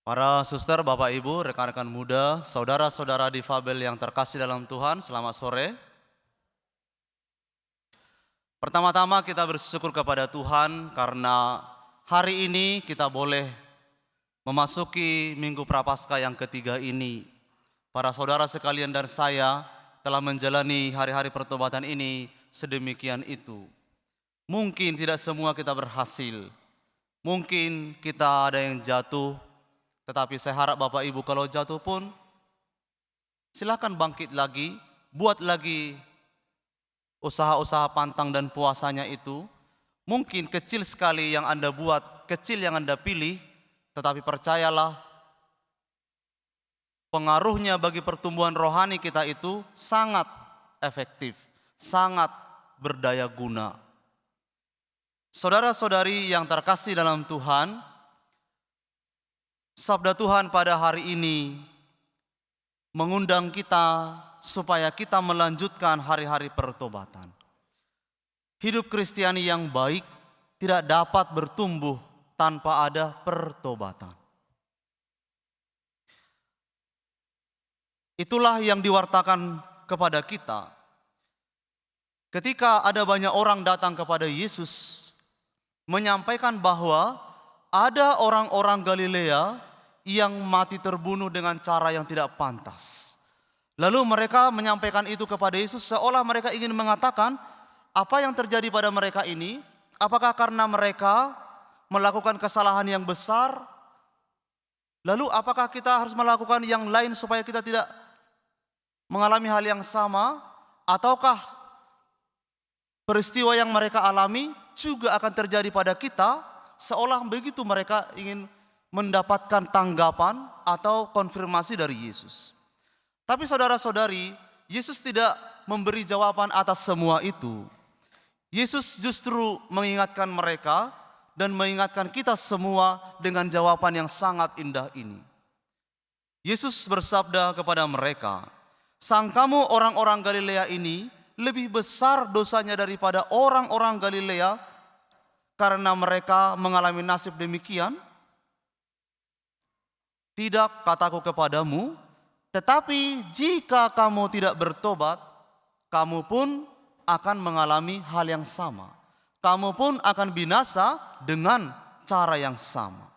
Para suster, Bapak Ibu, rekan-rekan muda, saudara-saudara difabel yang terkasih dalam Tuhan, selamat sore. Pertama-tama kita bersyukur kepada Tuhan karena hari ini kita boleh memasuki Minggu Prapaskah yang ketiga ini. Para saudara sekalian dan saya telah menjalani hari-hari pertobatan ini sedemikian itu. Mungkin tidak semua kita berhasil, mungkin kita ada yang jatuh, tetapi saya harap Bapak Ibu kalau jatuh pun silakan bangkit lagi, buat lagi usaha-usaha pantang dan puasanya itu. Mungkin kecil sekali yang Anda buat, kecil yang Anda pilih, tetapi percayalah pengaruhnya bagi pertumbuhan rohani kita itu sangat efektif, sangat berdaya guna. Saudara-saudari yang terkasih dalam Tuhan, sabda Tuhan pada hari ini mengundang kita supaya kita melanjutkan hari-hari pertobatan. Hidup Kristiani yang baik tidak dapat bertumbuh tanpa ada pertobatan. Itulah yang diwartakan kepada kita. Ketika ada banyak orang datang kepada Yesus menyampaikan bahwa ada orang-orang Galilea yang mati terbunuh dengan cara yang tidak pantas. Lalu mereka menyampaikan itu kepada Yesus seolah mereka ingin mengatakan apa yang terjadi pada mereka ini, apakah karena mereka melakukan kesalahan yang besar? Lalu apakah kita harus melakukan yang lain supaya kita tidak mengalami hal yang sama? Ataukah peristiwa yang mereka alami juga akan terjadi pada kita, seolah begitu mereka ingin mendapatkan tanggapan atau konfirmasi dari Yesus. Tapi saudara-saudari, Yesus tidak memberi jawaban atas semua itu. Yesus justru mengingatkan mereka dan mengingatkan kita semua dengan jawaban yang sangat indah ini. Yesus bersabda kepada mereka, "Sangkamu orang-orang Galilea ini lebih besar dosanya daripada orang-orang Galilea karena mereka mengalami nasib demikian? Tidak, kataku kepadamu, tetapi jika kamu tidak bertobat, kamu pun akan mengalami hal yang sama. Kamu pun akan binasa dengan cara yang sama."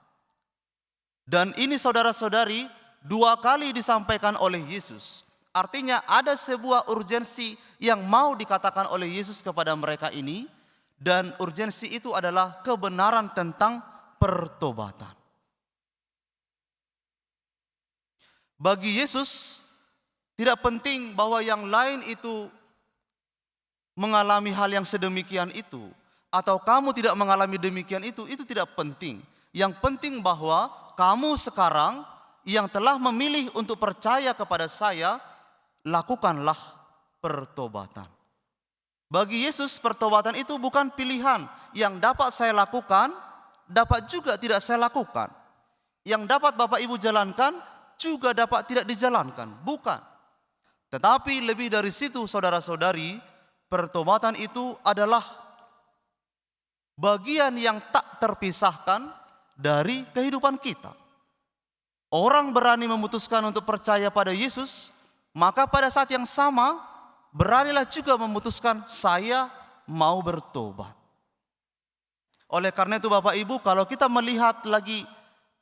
Dan ini saudara-saudari, dua kali disampaikan oleh Yesus. Artinya ada sebuah urgensi yang mau dikatakan oleh Yesus kepada mereka ini, dan urgensi itu adalah kebenaran tentang pertobatan. Bagi Yesus tidak penting bahwa yang lain itu mengalami hal yang sedemikian itu, atau kamu tidak mengalami demikian itu tidak penting. Yang penting bahwa kamu sekarang yang telah memilih untuk percaya kepada saya, lakukanlah pertobatan. Bagi Yesus pertobatan itu bukan pilihan yang dapat saya lakukan, dapat juga tidak saya lakukan. Yang dapat Bapak Ibu jalankan, juga dapat tidak dijalankan, bukan. Tetapi lebih dari situ saudara-saudari, pertobatan itu adalah bagian yang tak terpisahkan dari kehidupan kita. Orang berani memutuskan untuk percaya pada Yesus, maka pada saat yang sama beranilah juga memutuskan saya mau bertobat. Oleh karena itu Bapak Ibu, kalau kita melihat lagi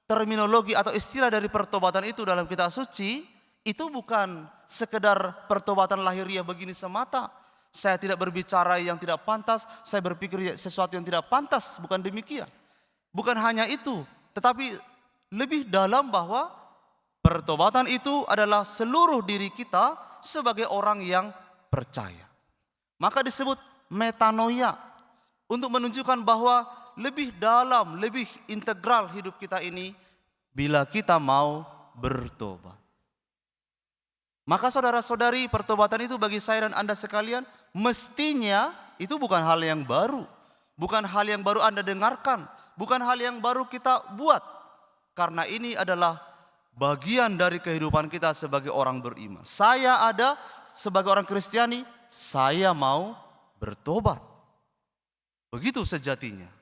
terminologi atau istilah dari pertobatan itu dalam kitab suci, itu bukan sekedar pertobatan lahiriah begini semata. Saya tidak berbicara yang tidak pantas, saya berpikir sesuatu yang tidak pantas, bukan demikian. Bukan hanya itu, tetapi lebih dalam bahwa pertobatan itu adalah seluruh diri kita sebagai orang yang percaya. Maka disebut metanoia, untuk menunjukkan bahwa lebih dalam, lebih integral hidup kita ini bila kita mau bertobat. Maka saudara-saudari, pertobatan itu bagi saya dan Anda sekalian mestinya itu bukan hal yang baru. Bukan hal yang baru Anda dengarkan, bukan hal yang baru kita buat. Karena ini adalah bagian dari kehidupan kita sebagai orang beriman. Saya ada sebagai orang Kristiani, saya mau bertobat. Begitu sejatinya.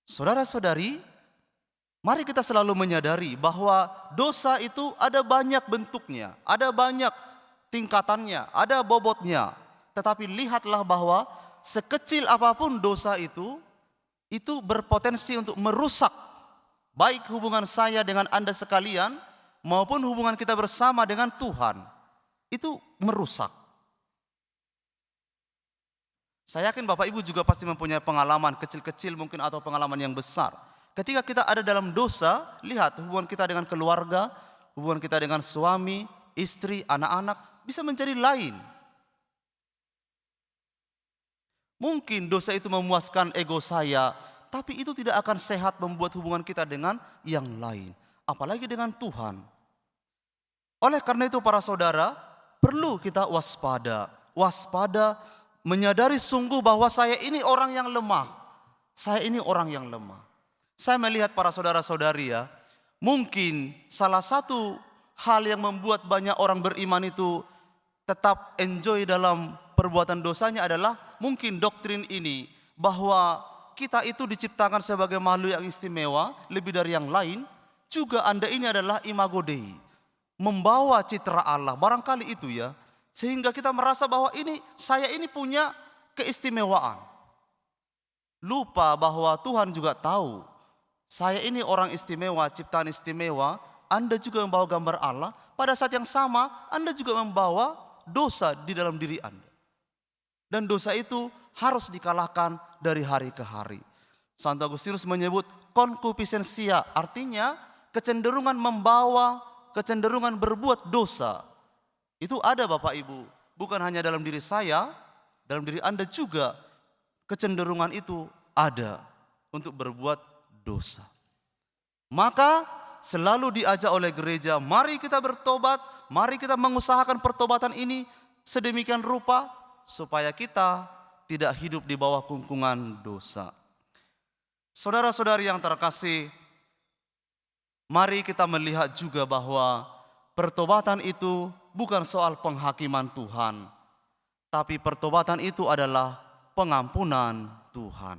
Saudara-saudari, mari kita selalu menyadari bahwa dosa itu ada banyak bentuknya, ada banyak tingkatannya, ada bobotnya. Tetapi lihatlah bahwa sekecil apapun dosa itu berpotensi untuk merusak baik hubungan saya dengan Anda sekalian maupun hubungan kita bersama dengan Tuhan. Itu merusak. Saya yakin Bapak Ibu juga pasti mempunyai pengalaman kecil-kecil mungkin atau pengalaman yang besar. Ketika kita ada dalam dosa, lihat hubungan kita dengan keluarga, hubungan kita dengan suami, istri, anak-anak bisa menjadi lain. Mungkin dosa itu memuaskan ego saya, tapi itu tidak akan sehat membuat hubungan kita dengan yang lain, apalagi dengan Tuhan. Oleh karena itu para saudara, perlu kita waspada, menyadari sungguh bahwa saya ini orang yang lemah. Saya ini orang yang lemah. Saya melihat para saudara-saudari ya, mungkin salah satu hal yang membuat banyak orang beriman itu tetap enjoy dalam perbuatan dosanya adalah mungkin doktrin ini bahwa kita itu diciptakan sebagai makhluk yang istimewa, lebih dari yang lain. Juga Anda ini adalah imago Dei, membawa citra Allah, barangkali itu ya. Sehingga kita merasa bahwa saya ini punya keistimewaan. Lupa bahwa Tuhan juga tahu, saya ini orang istimewa, ciptaan istimewa. Anda juga membawa gambar Allah. Pada saat yang sama, Anda juga membawa dosa di dalam diri Anda. Dan dosa itu harus dikalahkan dari hari ke hari. Santo Agustinus menyebut concupiscencia, artinya kecenderungan membawa, kecenderungan berbuat dosa. Itu ada Bapak Ibu, bukan hanya dalam diri saya, dalam diri Anda juga kecenderungan itu ada untuk berbuat dosa. Maka selalu diajak oleh gereja, mari kita bertobat, mari kita mengusahakan pertobatan ini sedemikian rupa supaya kita tidak hidup di bawah kungkungan dosa. Saudara-saudari yang terkasih, mari kita melihat juga bahwa pertobatan itu bukan soal penghakiman Tuhan, tapi pertobatan itu adalah pengampunan Tuhan.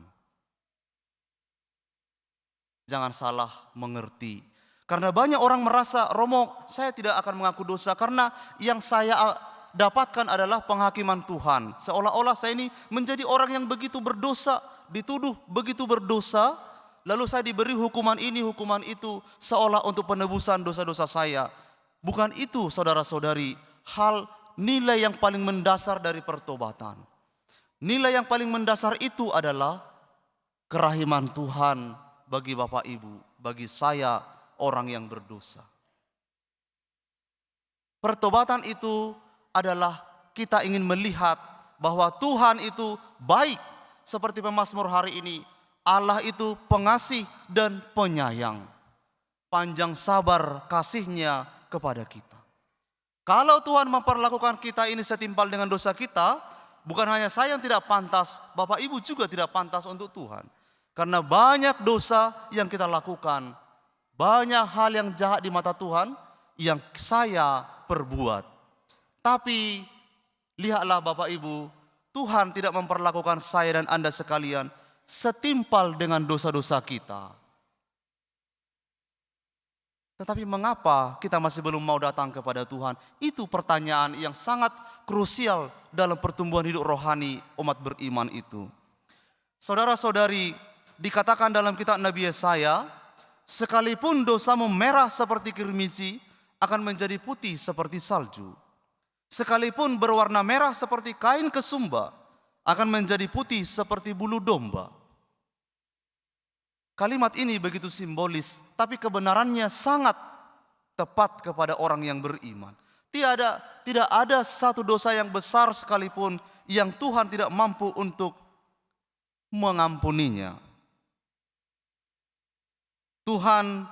Jangan salah mengerti. Karena banyak orang merasa, Romo, saya tidak akan mengaku dosa karena yang saya dapatkan adalah penghakiman Tuhan. Seolah-olah saya ini menjadi orang yang begitu berdosa, dituduh begitu berdosa, lalu saya diberi hukuman ini, hukuman itu, seolah untuk penebusan dosa-dosa saya. Bukan itu saudara-saudari, nilai yang paling mendasar dari pertobatan. Nilai yang paling mendasar itu adalah kerahiman Tuhan bagi Bapak Ibu, bagi saya orang yang berdosa. Pertobatan itu adalah kita ingin melihat bahwa Tuhan itu baik, seperti pemazmur hari ini. Allah itu pengasih dan penyayang, panjang sabar kasihnya kepada kita. Kalau Tuhan memperlakukan kita ini setimpal dengan dosa kita, bukan hanya saya yang tidak pantas, Bapak Ibu juga tidak pantas untuk Tuhan. Karena banyak dosa yang kita lakukan, banyak hal yang jahat di mata Tuhan yang saya perbuat. Tapi lihatlah Bapak Ibu, Tuhan tidak memperlakukan saya dan Anda sekalian setimpal dengan dosa-dosa kita. Tetapi mengapa kita masih belum mau datang kepada Tuhan? Itu pertanyaan yang sangat krusial dalam pertumbuhan hidup rohani umat beriman itu. Saudara-saudari, dikatakan dalam kitab Nabi Yesaya, sekalipun dosamu merah seperti kirmizi, akan menjadi putih seperti salju. Sekalipun berwarna merah seperti kain kesumba, akan menjadi putih seperti bulu domba. Kalimat ini begitu simbolis, tapi kebenarannya sangat tepat kepada orang yang beriman. Tidak ada satu dosa yang besar sekalipun yang Tuhan tidak mampu untuk mengampuninya. Tuhan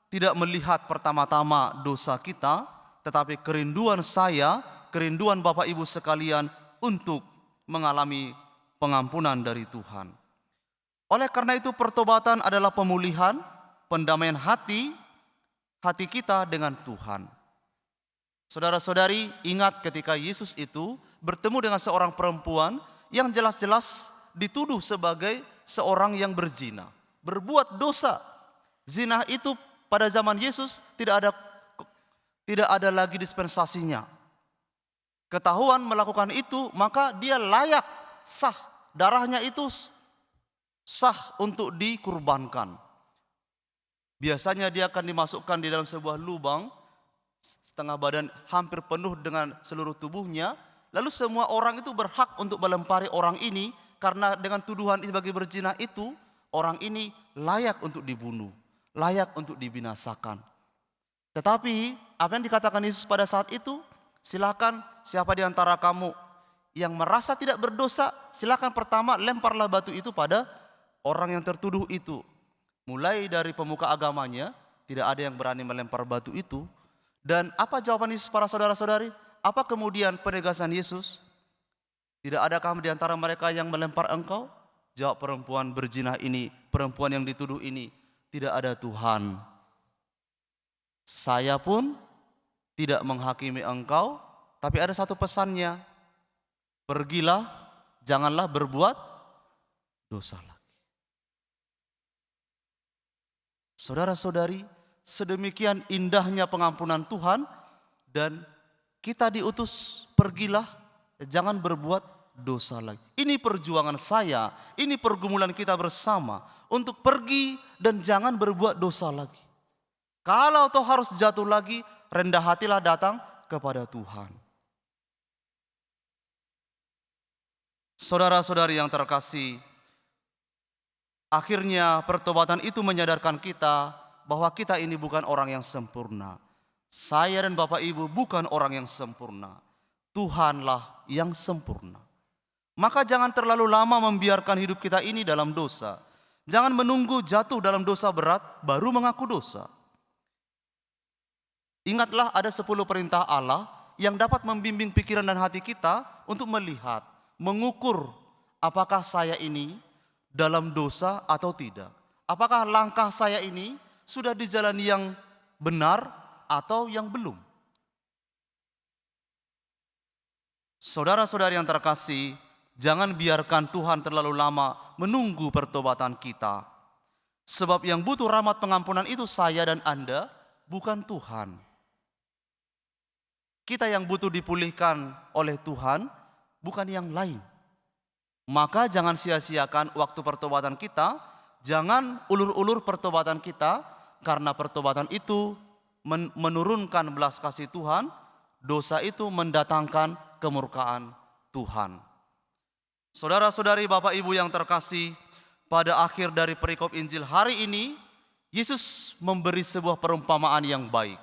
tidak melihat pertama-tama dosa kita, tetapi kerinduan saya, kerinduan Bapak Ibu sekalian untuk mengalami pengampunan dari Tuhan. Oleh karena itu pertobatan adalah pemulihan, pendamaian hati kita dengan Tuhan. Saudara-saudari, ingat ketika Yesus itu bertemu dengan seorang perempuan yang jelas-jelas dituduh sebagai seorang yang berzina. berbuat dosa. Zina itu pada zaman Yesus tidak ada lagi dispensasinya. Ketahuan melakukan itu, maka dia layak, sah, darahnya itu sah untuk dikurbankan. Biasanya dia akan dimasukkan di dalam sebuah lubang, setengah badan hampir penuh dengan seluruh tubuhnya. Lalu semua orang itu berhak untuk melempari orang ini, karena dengan tuduhan sebagai berzina itu, orang ini layak untuk dibunuh, layak untuk dibinasakan. Tetapi apa yang dikatakan Yesus pada saat itu, silakan siapa di antara kamu yang merasa tidak berdosa, silakan pertama lemparlah batu itu pada orang yang tertuduh itu. Mulai dari pemuka agamanya, tidak ada yang berani melempar batu itu. Dan apa jawaban Yesus para saudara-saudari? Apa kemudian penegasan Yesus? Tidak adakah di antara mereka yang melempar engkau? Jawab perempuan berzina ini, perempuan yang dituduh ini, tidak ada Tuhan. Saya pun tidak menghakimi engkau, tapi ada satu pesannya. Pergilah, janganlah berbuat dosa lagi. Saudara-saudari, sedemikian indahnya pengampunan Tuhan, dan kita diutus, pergilah, jangan berbuat dosa lagi. Ini perjuangan saya, ini pergumulan kita bersama untuk pergi dan jangan berbuat dosa lagi. Kalau toh harus jatuh lagi, rendah hatilah datang kepada Tuhan. Saudara-saudari yang terkasih, akhirnya pertobatan itu menyadarkan kita bahwa kita ini bukan orang yang sempurna. Saya dan Bapak Ibu bukan orang yang sempurna. Tuhanlah yang sempurna. Maka jangan terlalu lama membiarkan hidup kita ini dalam dosa. Jangan menunggu jatuh dalam dosa berat baru mengaku dosa. Ingatlah ada 10 perintah Allah yang dapat membimbing pikiran dan hati kita untuk melihat, mengukur apakah saya ini dalam dosa atau tidak. Apakah langkah saya ini sudah di jalan yang benar atau yang belum. Saudara-saudari yang terkasih, jangan biarkan Tuhan terlalu lama menunggu pertobatan kita. Sebab yang butuh rahmat pengampunan itu saya dan Anda, bukan Tuhan. Kita yang butuh dipulihkan oleh Tuhan, bukan yang lain. Maka jangan sia-siakan waktu pertobatan kita, jangan ulur-ulur pertobatan kita, karena pertobatan itu menurunkan belas kasih Tuhan, dosa itu mendatangkan kemurkaan Tuhan. Saudara-saudari, Bapak Ibu yang terkasih, pada akhir dari perikop Injil hari ini, Yesus memberi sebuah perumpamaan yang baik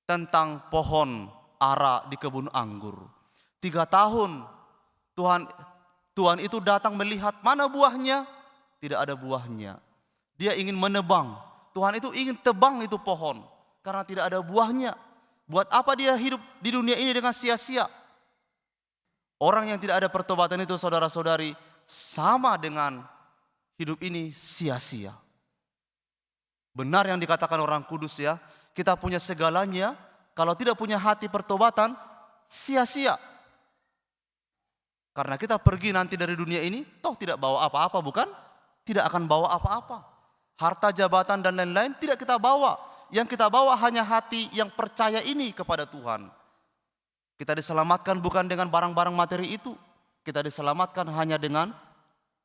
tentang pohon ara di kebun anggur. 3 tahun Tuhan itu datang melihat mana buahnya, tidak ada buahnya. Dia ingin menebang, Tuhan itu ingin tebang itu pohon karena tidak ada buahnya. Buat apa dia hidup di dunia ini dengan sia-sia? Orang yang tidak ada pertobatan itu, saudara-saudari, sama dengan hidup ini sia-sia. Benar yang dikatakan orang kudus ya, kita punya segalanya, kalau tidak punya hati pertobatan, sia-sia. Karena kita pergi nanti dari dunia ini, toh tidak bawa apa-apa, bukan? Tidak akan bawa apa-apa. Harta, jabatan, dan lain-lain tidak kita bawa. Yang kita bawa hanya hati yang percaya ini kepada Tuhan. Kita diselamatkan bukan dengan barang-barang materi itu. Kita diselamatkan hanya dengan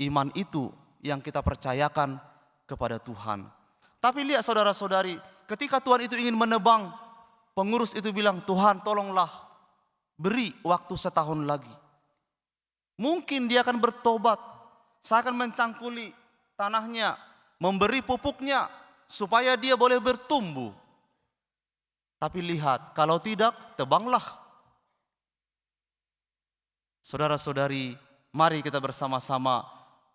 iman itu yang kita percayakan kepada Tuhan. Tapi lihat saudara-saudari, ketika Tuhan itu ingin menebang, pengurus itu bilang, Tuhan tolonglah beri waktu 1 tahun lagi. Mungkin dia akan bertobat. Saya akan mencangkuli tanahnya, memberi pupuknya, supaya dia boleh bertumbuh. Tapi lihat, kalau tidak, tebanglah. Saudara-saudari, mari kita bersama-sama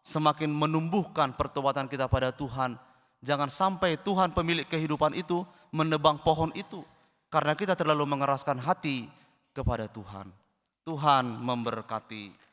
semakin menumbuhkan pertobatan kita pada Tuhan. Jangan sampai Tuhan pemilik kehidupan itu menebang pohon itu, karena kita terlalu mengeraskan hati kepada Tuhan. Tuhan memberkati.